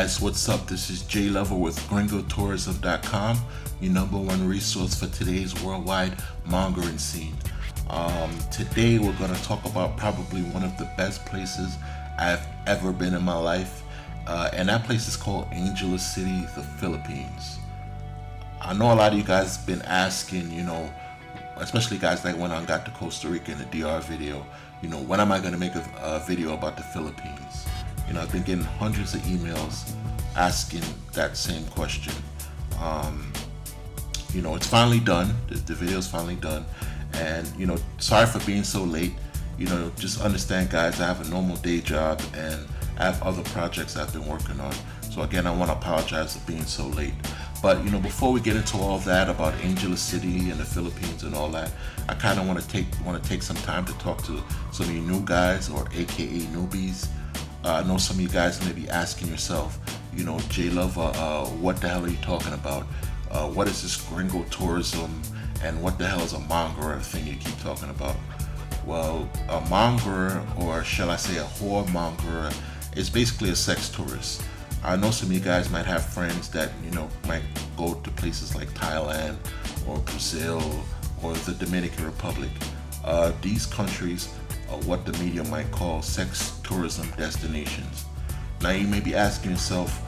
guys, what's up? This is Jay Lover with GringoTourism.com, your number one resource for today's worldwide mongering scene. Today we're going to talk about probably one of the best places I've ever been in my life, and that place is called Angeles City, the Philippines. I know a lot of you guys have been asking, especially guys that went on got to Costa Rica in the DR video, when am I going to make a video about the Philippines? I've been getting hundreds of emails asking that same question. It's finally done. The video's finally done. And, sorry for being so late. Just understand, guys, I have a normal day job and I have other projects I've been working on. So again, I want to apologize for being so late. But, before we get into all that about Angeles City and the Philippines and all that, I kind of want to take some time to talk to some of you new guys, or AKA newbies. I know some of you guys may be asking yourself, Jay Love, what the hell are you talking about? What is this gringo tourism? And what the hell is a monger thing you keep talking about? Well, a monger, or shall I say a whoremonger, is basically a sex tourist. I know some of you guys might have friends that, might go to places like Thailand or Brazil or the Dominican Republic. These countries are what the media might call sex tourism destinations. Now you may be asking yourself,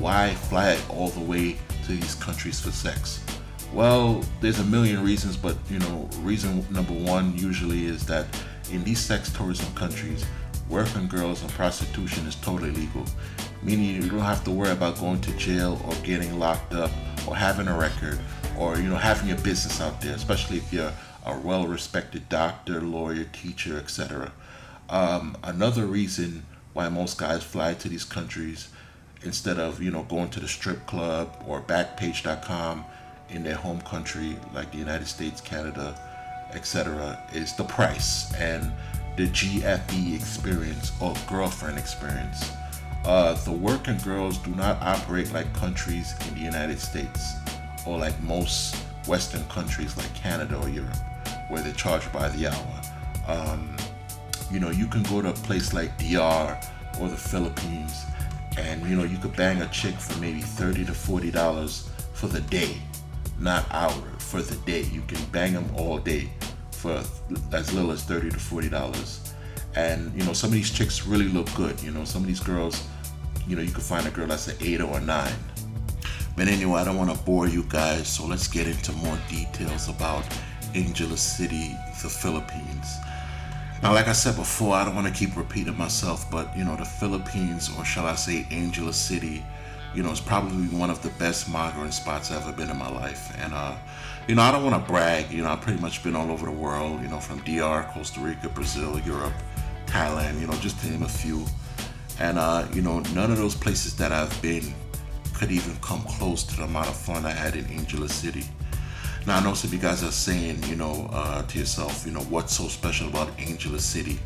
why fly all the way to these countries for sex? Well, there's a million reasons, but reason number one usually is that in these sex tourism countries, working girls and prostitution is totally legal, meaning you don't have to worry about going to jail or getting locked up or having a record or having your business out there, especially if you're a well-respected doctor, lawyer, teacher, etc. Another reason why most guys fly to these countries instead of going to the strip club or Backpage.com in their home country like the United States, Canada, etc., is the price and the GFE experience, or girlfriend experience. The working girls do not operate like countries in the United States or like most Western countries like Canada or Europe, where they charge by the hour. You can go to a place like DR or the Philippines and you could bang a chick for maybe $30 to $40 for the day, not hour, for the day. You can bang them all day for as little as $30 to $40. And some of these chicks really look good. Some of these girls, you can find a girl that's an 8 or a 9. But anyway, I don't want to bore you guys, so let's get into more details about Angeles City, the Philippines. Now, like I said before, I don't want to keep repeating myself, but the Philippines, or shall I say Angeles City, is probably one of the best mongering spots I've ever been in my life. And I don't want to brag. I've pretty much been all over the world, from DR, Costa Rica, Brazil, Europe, Thailand, just to name a few. And none of those places that I've been could even come close to the amount of fun I had in Angeles City. Now, I know some of you guys are saying, to yourself, what's so special about Angeles City?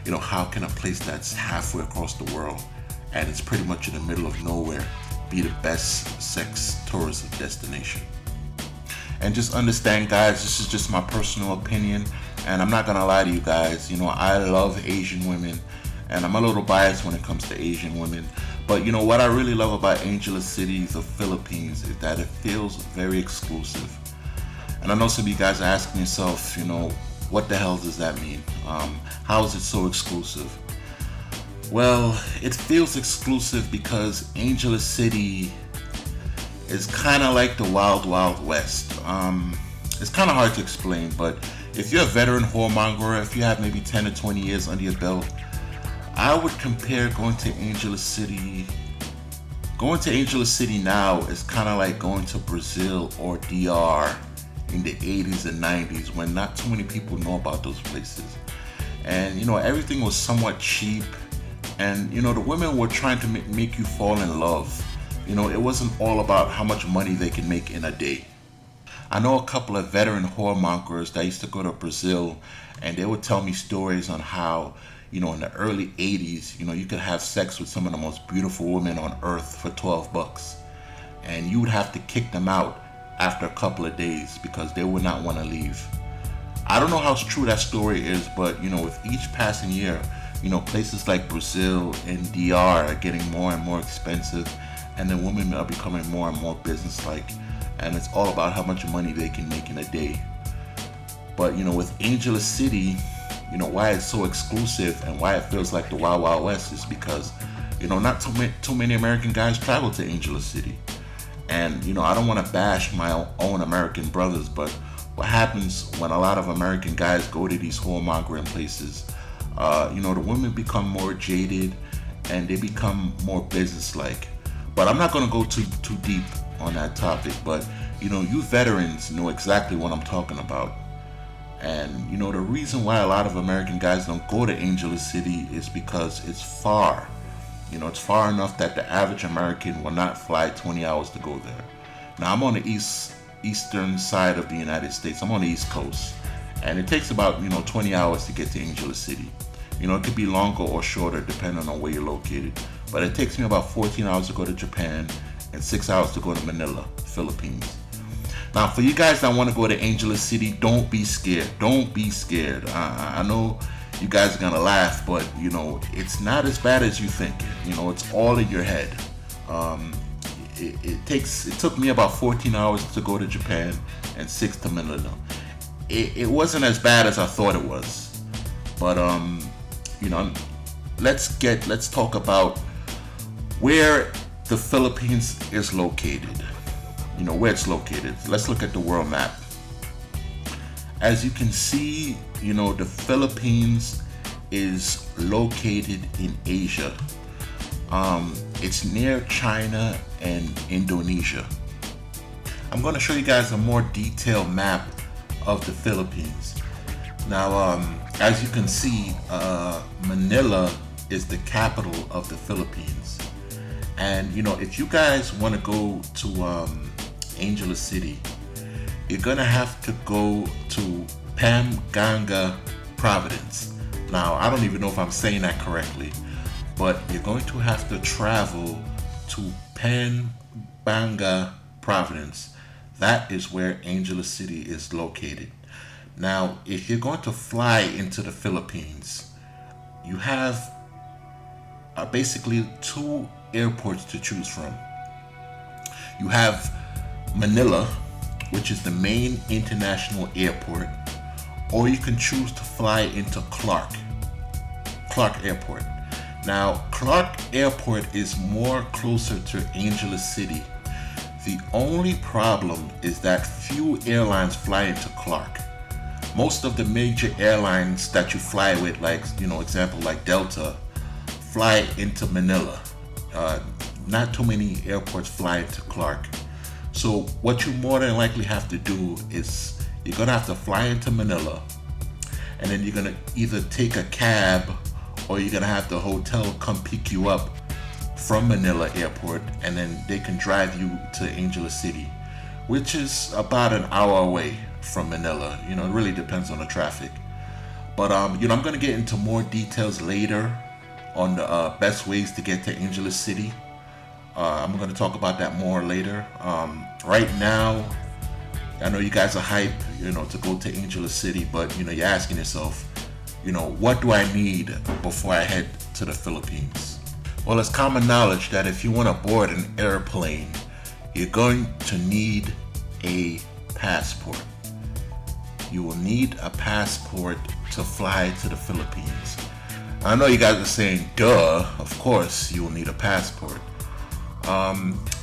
How can a place that's halfway across the world and it's pretty much in the middle of nowhere be the best sex tourism destination? And just understand, guys, this is just my personal opinion, and I'm not gonna lie to you guys. I love Asian women, and I'm a little biased when it comes to Asian women. But what I really love about Angeles City, the Philippines, is that it feels very exclusive. And I know some of you guys are asking yourself, what the hell does that mean? How is it so exclusive? Well, it feels exclusive because Angeles City is kind of like the Wild Wild West. It's kind of hard to explain, but if you're a veteran whoremonger, if you have maybe 10 to 20 years under your belt, I would compare going to Angeles City. Going to Angeles City now is kind of like going to Brazil or DR in the 80s and 90s, when not too many people know about those places. And everything was somewhat cheap, and the women were trying to make you fall in love. It wasn't all about how much money they can make in a day. I know a couple of veteran whoremongers that used to go to Brazil, and they would tell me stories on how in the early 80s, you could have sex with some of the most beautiful women on earth for $12, and you would have to kick them out after a couple of days because they would not want to leave. I don't know how true that story is, but with each passing year, Places like Brazil and DR are getting more and more expensive, and the women are becoming more and more business-like, and it's all about how much money they can make in a day. But with Angeles City, why it's so exclusive and why it feels like the Wild Wild West is because not too many American guys travel to Angeles City. And I don't want to bash my own American brothers, but what happens when a lot of American guys go to these whoremongering places, the women become more jaded and they become more business-like. But I'm not going to go too deep on that topic, but you veterans know exactly what I'm talking about. And the reason why a lot of American guys don't go to Angeles City is because it's far. It's far enough that the average American will not fly 20 hours to go there. Now, I'm on the eastern side of the United States. I'm on the East Coast, and it takes about 20 hours to get to Angeles City. It could be longer or shorter depending on where you're located. But it takes me about 14 hours to go to Japan and 6 hours to go to Manila, Philippines. Now, for you guys that want to go to Angeles City, don't be scared. Don't be scared. I know you guys are gonna laugh, but it's not as bad as you think. It's all in your head. It took me about 14 hours to go to Japan and 6 to Manila. It wasn't as bad as I thought it was. But let's talk about where the Philippines is located. Where it's located. Let's look at the world map. As you can see, the Philippines is located in Asia. It's near China and Indonesia. I'm going to show you guys a more detailed map of the Philippines. Now, as you can see, Manila is the capital of the Philippines. And, if you guys want to go to Angeles City, you're gonna have to go to Pampanga Province. Now, I don't even know if I'm saying that correctly, but you're going to have to travel to Pampanga Province. That is where Angeles City is located. Now, if you're going to fly into the Philippines, you have basically 2 airports to choose from. You have Manila, which is the main international airport, or you can choose to fly into Clark Airport. Now, Clark Airport is more closer to Angeles City. The only problem is that few airlines fly into Clark. Most of the major airlines that you fly with, like example like Delta, fly into Manila. Not too many airports fly into Clark. So what you more than likely have to do is you're gonna have to fly into Manila, and then you're gonna either take a cab or you're gonna have the hotel come pick you up from Manila Airport, and then they can drive you to Angeles City, which is about an hour away from Manila. It really depends on the traffic. But I'm gonna get into more details later on the best ways to get to Angeles City. I'm going to talk about that more later. Right now, I know you guys are hyped, to go to Angeles City, but you're asking yourself, what do I need before I head to the Philippines? Well, it's common knowledge that if you want to board an airplane, you're going to need a passport. You will need a passport to fly to the Philippines. I know you guys are saying, duh, of course you will need a passport.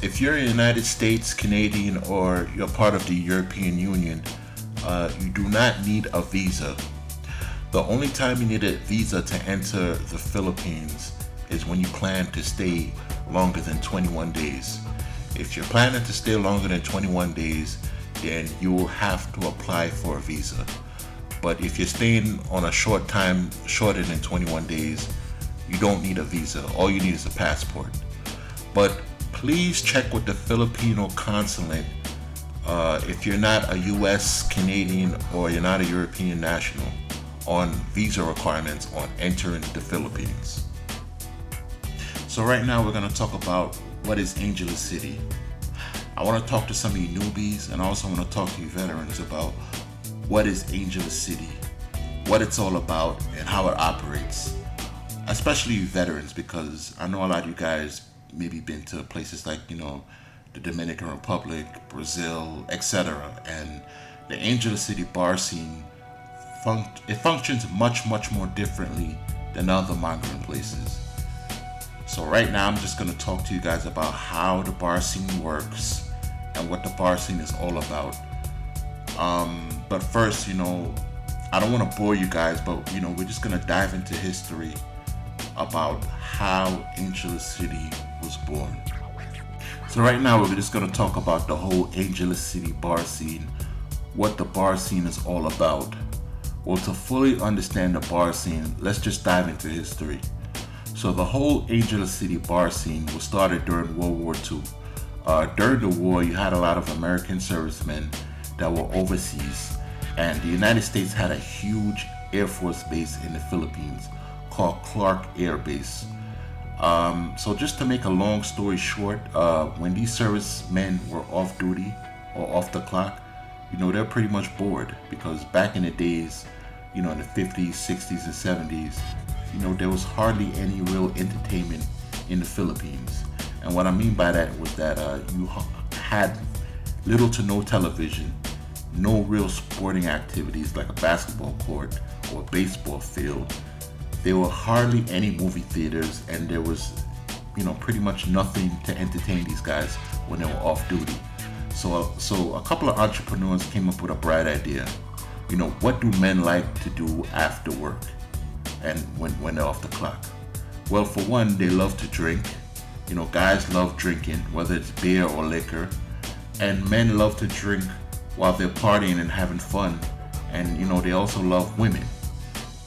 If you're in the United States, Canadian, or you're part of the European Union, you do not need a visa. The only time you need a visa to enter the Philippines is when you plan to stay longer than 21 days. If you're planning to stay longer than 21 days, then you will have to apply for a visa. But if you're staying on a short time, shorter than 21 days, you don't need a visa. All you need is a passport. But please check with the Filipino consulate if you're not a US, Canadian, or you're not a European national on visa requirements on entering the Philippines. So right now we're going to talk about what is Angeles City. I want to talk to some of you newbies, and I also want to talk to you veterans about what is Angeles City, what it's all about, and how it operates. especially veterans, because I know a lot of you guys maybe been to places like, the Dominican Republic, Brazil, etc. And the Angeles City bar scene it functions much more differently than other migrant places. So right now I'm just gonna talk to you guys about how the bar scene works and what the bar scene is all about. But first, I don't want to bore you guys, but we're just gonna dive into history about how Angeles City was born. So right now we're just gonna talk about the whole Angeles City bar scene, what the bar scene is all about. Well, to fully understand the bar scene, let's just dive into history. So the whole Angeles City bar scene was started during World War II. During the war, you had a lot of American servicemen that were overseas, and the United States had a huge Air Force base in the Philippines called Clark Air Base. So just to make a long story short, when these servicemen were off duty or off the clock, they're pretty much bored, because back in the days, in the 50s, 60s, and 70s, there was hardly any real entertainment in the Philippines. And what I mean by that was that you had little to no television, no real sporting activities like a basketball court or a baseball field. There were hardly any movie theaters, and there was, pretty much nothing to entertain these guys when they were off duty. So a couple of entrepreneurs came up with a bright idea. What do men like to do after work and when they're off the clock? Well, for one, they love to drink. Guys love drinking, whether it's beer or liquor, and men love to drink while they're partying and having fun. And they also love women.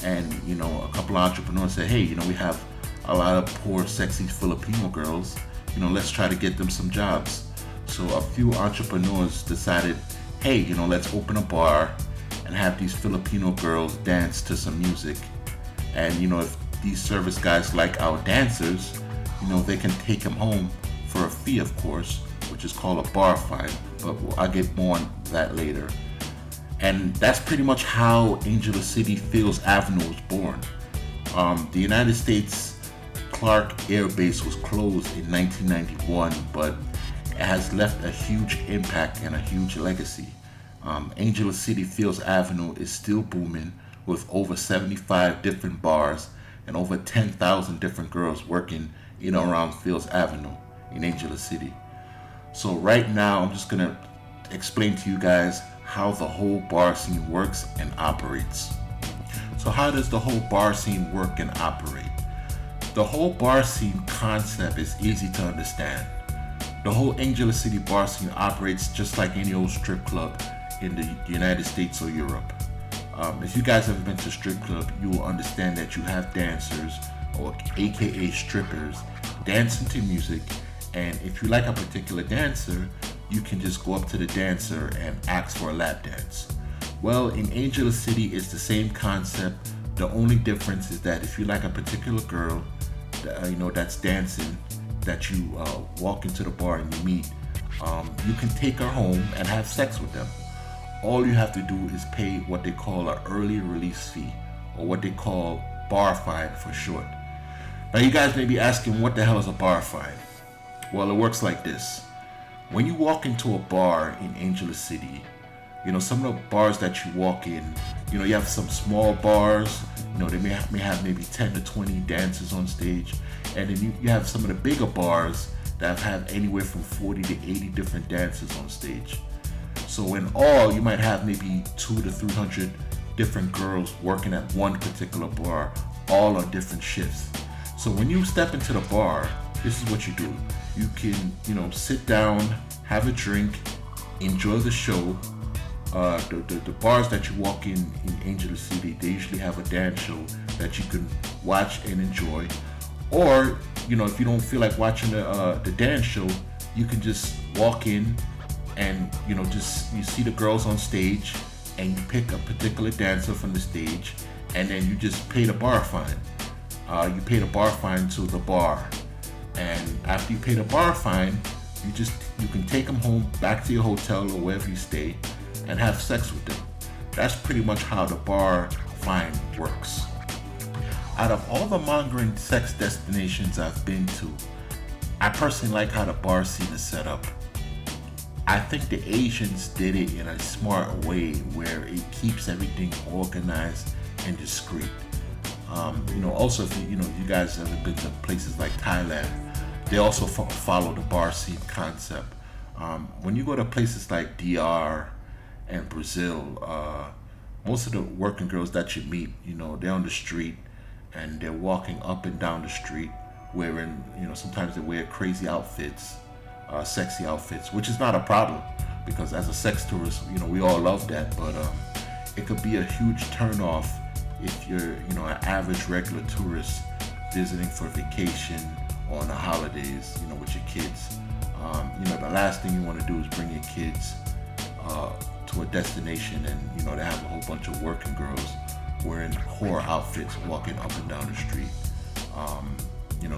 And a couple of entrepreneurs said, hey, we have a lot of poor, sexy Filipino girls. Let's try to get them some jobs. So a few entrepreneurs decided, hey, let's open a bar and have these Filipino girls dance to some music. And if these service guys like our dancers, they can take them home for a fee, of course, which is called a bar fine. But I'll get more on that later. And that's pretty much how Angeles City Fields Avenue was born. The United States Clark Air Base was closed in 1991, but it has left a huge impact and a huge legacy. Angeles City Fields Avenue is still booming, with over 75 different bars and over 10,000 different girls working in and around Fields Avenue in Angeles City. So right now I'm just gonna explain to you guys how the whole bar scene works and operates. So how does the whole bar scene work and operate? The whole bar scene concept is easy to understand. The whole Angeles City bar scene operates just like any old strip club in the United States or Europe. If you guys have been to a strip club, you will understand that you have dancers, or aka strippers, dancing to music, and if you like a particular dancer, you can just go up to the dancer and ask for a lap dance. Well, in Angeles City, it's the same concept. The only difference is that if you like a particular girl, that's dancing, that you walk into the bar and you meet, you can take her home and have sex with them. All you have to do is pay what they call an early release fee, or what they call bar fine for short. Now you guys may be asking, what the hell is a bar fine? Well, it works like this. When you walk into a bar in Angeles City, some of the bars that you walk in, you have some small bars, they may have maybe 10 to 20 dancers on stage, and then you have some of the bigger bars that have anywhere from 40 to 80 different dancers on stage. So in all, you might have maybe 200 to 300 different girls working at one particular bar, all on different shifts. So when you step into the bar, this is what you do. You can, sit down, have a drink, enjoy the show. The bars that you walk in Angeles City, they usually have a dance show that you can watch and enjoy. Or, if you don't feel like watching the dance show, you can just walk in and, you see the girls on stage, and you pick a particular dancer from the stage, and then you just pay the bar fine. You pay the bar fine to the bar. And after you pay the bar fine, you can take them home back to your hotel or wherever you stay and have sex with them. That's pretty much how the bar fine works. Out of all the mongering sex destinations I've been to, I personally like how the bar scene is set up. I think the Asians did it in a smart way where it keeps everything organized and discreet. Also if you guys have been to places like Thailand, they also follow the bar scene concept. When you go to places like DR and Brazil, most of the working girls that you meet, they're on the street and they're walking up and down the street wearing, sometimes they wear crazy outfits, sexy outfits, which is not a problem because as a sex tourist, we all love that. But it could be a huge turnoff if you're, an average regular tourist visiting for vacation or on the holidays, with your kids. The last thing you want to do is bring your kids to a destination and, they have a whole bunch of working girls wearing whore outfits walking up and down the street.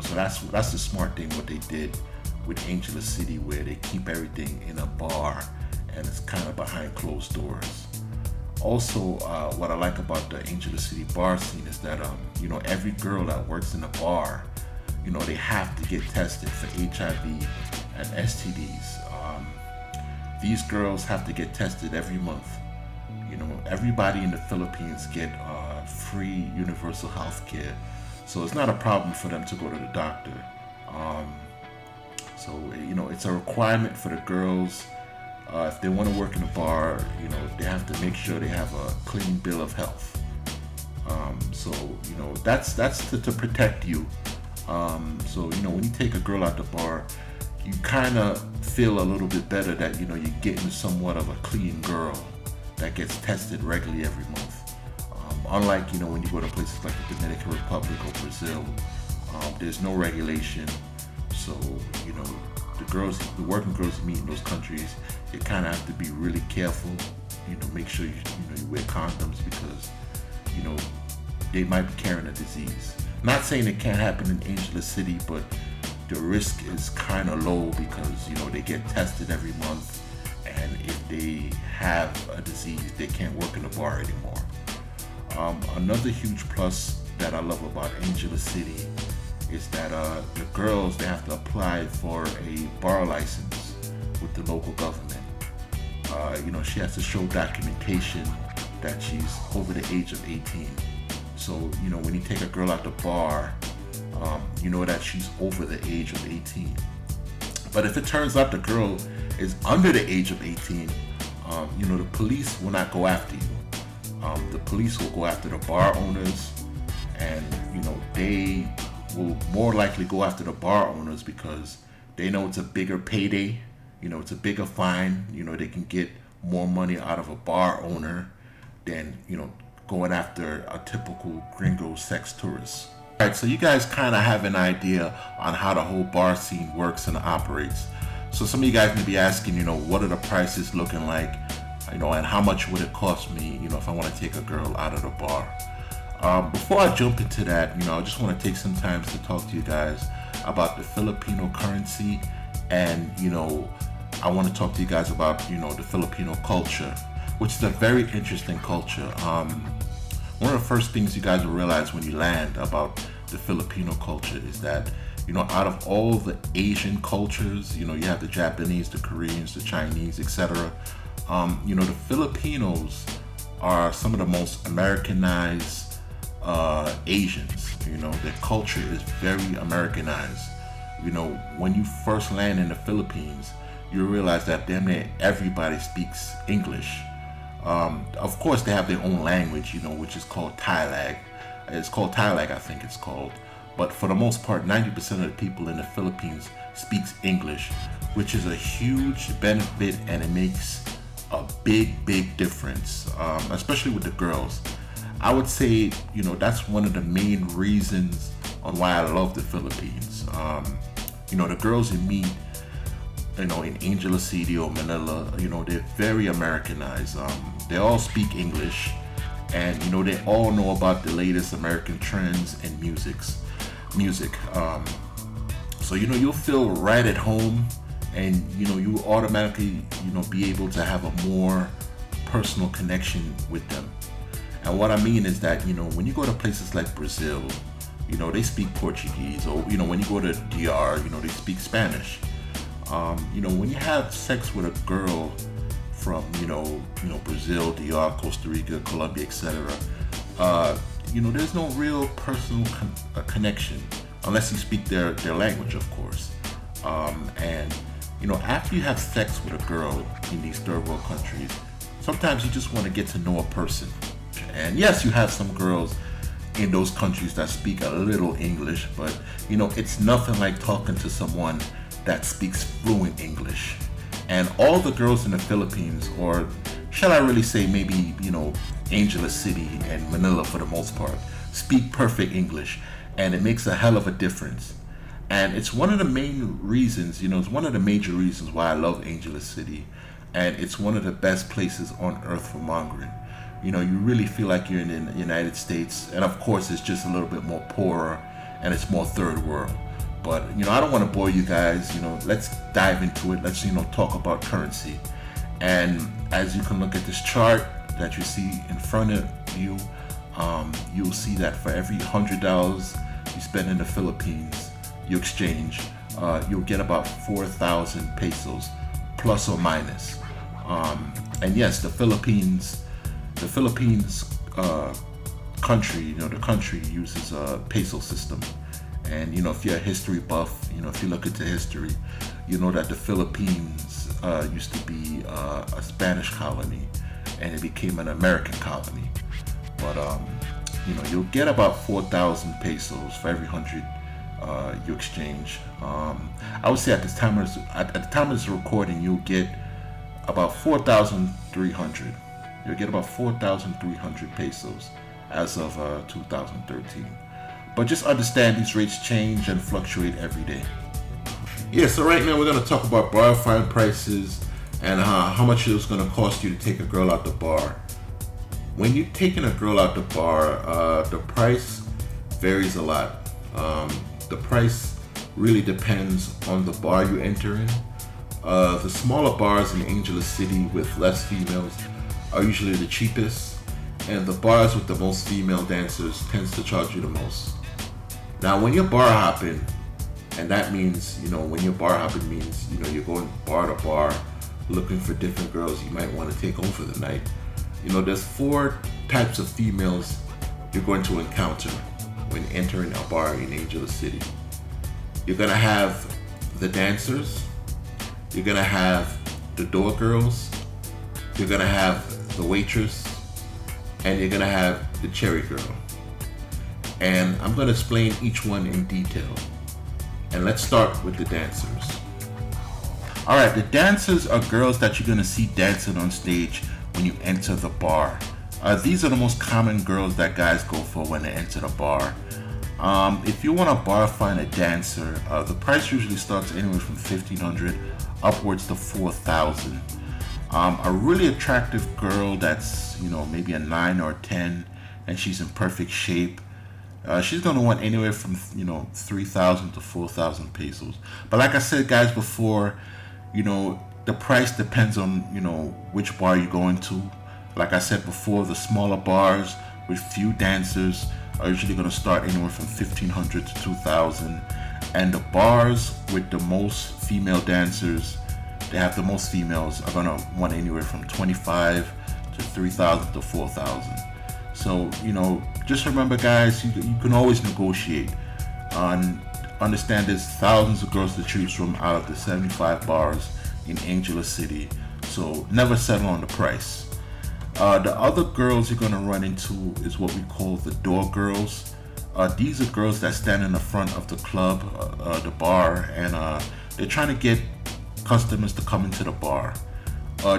So that's the smart thing what they did with Angela City, where they keep everything in a bar and it's kind of behind closed doors. Also, what I like about the Angela City bar scene is that every girl that works in a bar, they have to get tested for HIV and STDs. These girls have to get tested every month. Everybody in the Philippines get free universal health care, so it's not a problem for them to go to the doctor. It's a requirement for the girls. If they want to work in a bar, they have to make sure they have a clean bill of health. That's to protect you. When you take a girl out the bar, you kind of feel a little bit better that you're getting somewhat of a clean girl that gets tested regularly every month. Unlike when you go to places like the Dominican Republic or Brazil, there's no regulation. So the working girls you meet in those countries, you kind of have to be really careful. Make sure you wear condoms because they might be carrying a disease. Not saying it can't happen in Angela City, but the risk is kind of low because they get tested every month, and if they have a disease, they can't work in the bar anymore. Another huge plus that I love about Angela City is that the girls, they have to apply for a bar license with the local government. She has to show documentation that she's over the age of 18. So, when you take a girl out the bar, you know that she's over the age of 18. But if it turns out the girl is under the age of 18, the police will not go after you. The police will go after the bar owners, and they will more likely go after the bar owners because they know it's a bigger payday. It's a bigger fine. They can get more money out of a bar owner than going after a typical gringo sex tourist. Alright, so you guys kind of have an idea on how the whole bar scene works and operates. So some of you guys may be asking, what are the prices looking like, and how much would it cost me, if I want to take a girl out of the bar. Before I jump into that, I just want to take some time to talk to you guys about the Filipino currency, and I want to talk to you guys about the Filipino culture, which is a very interesting culture. One of the first things you guys will realize when you land about the Filipino culture is that out of all the Asian cultures, you have the Japanese, the Koreans, the Chinese, etc. The Filipinos are some of the most Americanized Asians. Their culture is very Americanized. When you first land in the Philippines, you realize that damn near everybody speaks English. Of course, they have their own language, which is called Tagalog. It's called Tagalog, I think it's called. But for the most part, 90% of the people in the Philippines speaks English, which is a huge benefit, and it makes a big difference, especially with the girls. I would say, that's one of the main reasons on why I love the Philippines. The girls you meet, in Angela City or Manila, they're very Americanized. They all speak English, and they all know about the latest American trends and music. So you'll feel right at home, and you automatically be able to have a more personal connection with them. And what I mean is that, when you go to places like Brazil, they speak Portuguese, or, when you go to DR, they speak Spanish. When you have sex with a girl from, Brazil, DR, Costa Rica, Colombia, etc., there's no real personal connection unless you speak their language, of course. And after you have sex with a girl in these third world countries, sometimes you just want to get to know a person. And yes, you have some girls in those countries that speak a little English, but it's nothing like talking to someone that speaks fluent English. And all the girls in the Philippines, or shall I really say maybe, Angeles City and Manila for the most part, speak perfect English, and it makes a hell of a difference. And it's one of the main reasons, it's one of the major reasons why I love Angeles City, and it's one of the best places on earth for mongering. You really feel like you're in the United States, and of course it's just a little bit more poorer and it's more third world. But I don't want to bore you guys. Let's dive into it. Let's talk about currency. And as you can look at this chart that you see in front of you, you'll see that for every $100 you spend in the Philippines, you exchange, you'll get about 4,000 pesos, plus or minus. And yes, the Philippines country, the country uses a peso system. And if you're a history buff, if you look into history, you know that the Philippines used to be a Spanish colony, and it became an American colony. But you'll get about 4,000 pesos for every 100 you exchange. I would say at the time of this recording, you'll get about 4,300. You'll get about 4,300 pesos as of 2013. But just understand these rates change and fluctuate every day. Yeah, so right now we're going to talk about bar fine prices and how much it's going to cost you to take a girl out the bar. When you're taking a girl out the bar, the price varies a lot. The price really depends on the bar you enter in. The smaller bars in Angeles City with less females are usually the cheapest, and the bars with the most female dancers tends to charge you the most. Now, when you're bar hopping, and that means, when you're bar hopping means, you're going bar to bar looking for different girls you might want to take home for the night. There's 4 types of females you're going to encounter when entering a bar in Angeles City. You're going to have the dancers, you're going to have the door girls, you're going to have the waitress, and you're going to have the cherry girl. And I'm going to explain each one in detail. And let's start with the dancers. Alright, the dancers are girls that you're going to see dancing on stage when you enter the bar. These are the most common girls that guys go for when they enter the bar. If you want to bar find a dancer, the price usually starts anywhere from $1,500 upwards to $4,000. A really attractive girl that's, maybe a 9 or a 10, and she's in perfect shape, she's going to want anywhere from 3,000 to 4,000 pesos. But like I said, guys, before, the price depends on which bar you're going to. Like I said before, the smaller bars with few dancers are usually going to start anywhere from 1,500 to 2,000, and the bars with the most female dancers, they have the most females, are going to want anywhere from 25 to 3,000 to 4,000. So, just remember, guys, you can always negotiate. Understand there's thousands of girls to choose from out of the 75 bars in Angeles City. So never settle on the price. The other girls you're going to run into is what we call the door girls. These are girls that stand in the front of the club, the bar, and they're trying to get customers to come into the bar.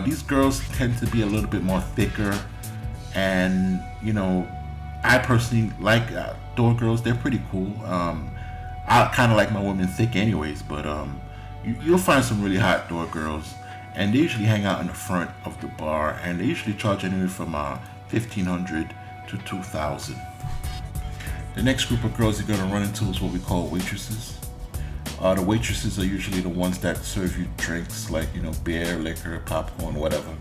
These girls tend to be a little bit more thicker, and I personally like door girls. They're pretty cool. I kind of like my women thick anyways, but you'll find some really hot door girls, and they usually hang out in the front of the bar, and they usually charge anywhere from $1,500 to $2,000. The next group of girls you're going to run into is what we call waitresses. The waitresses are usually the ones that serve you drinks like beer, liquor, popcorn, whatever,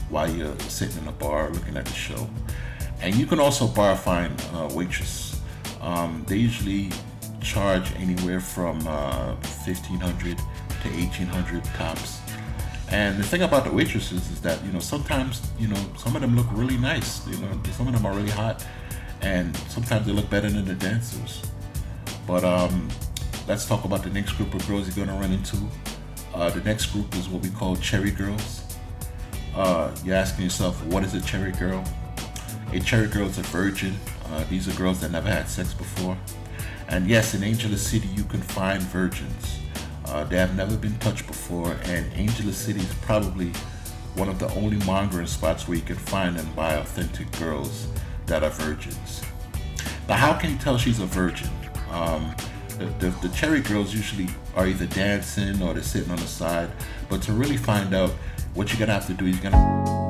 while you're sitting in a bar looking at the show. And you can also bar fine waitresses. They usually charge anywhere from 1,500 to 1,800 tops. And the thing about the waitresses is that, sometimes, some of them look really nice. Some of them are really hot, and sometimes they look better than the dancers. But let's talk about the next group of girls you're gonna run into. The next group is what we call cherry girls. You're asking yourself, what is a cherry girl? A cherry girl is a virgin. These are girls that never had sex before. And yes, in Angeles City, you can find virgins. They have never been touched before, and Angeles City is probably one of the only mongering spots where you can find and buy authentic girls that are virgins. Now, how can you tell she's a virgin? The cherry girls usually are either dancing or they're sitting on the side. But to really find out, what you're gonna have to do is you're gonna